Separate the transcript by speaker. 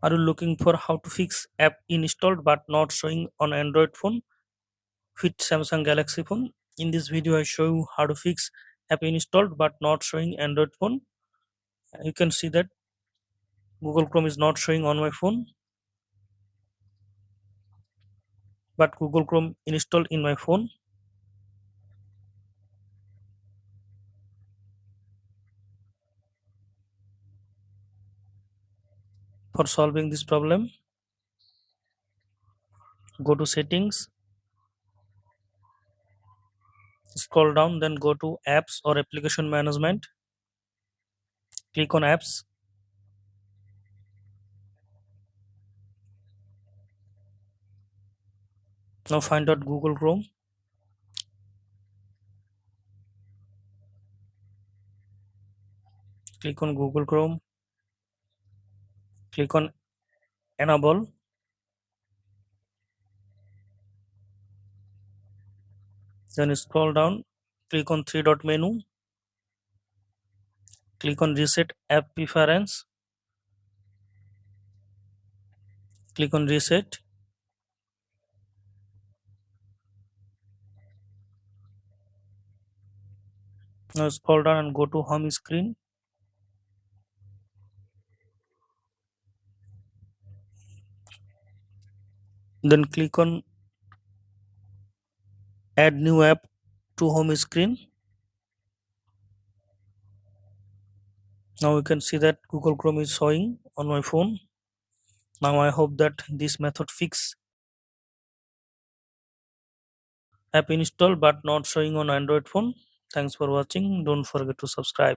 Speaker 1: Are you looking for how to fix app installed but not showing on Android phone? Fit Samsung Galaxy phone. In this video, I show you how to fix app installed but not showing Android phone. You can see that Google Chrome is not showing on my phone, but Google Chrome installed in my phone. For solving this problem, go to settings, scroll down, then go to apps or application management. Click on apps. Now find out Google Chrome. Click on Google Chrome. Click on enable. Then scroll down. Click on three dot menu. Click on reset app preference. Click on reset. Now scroll down and go to home screen. Then click on add new app to home screen. Now you can see that Google Chrome is showing on my phone. Now I hope that this method fix app install but not showing on Android phone. Thanks for watching. Don't forget to subscribe.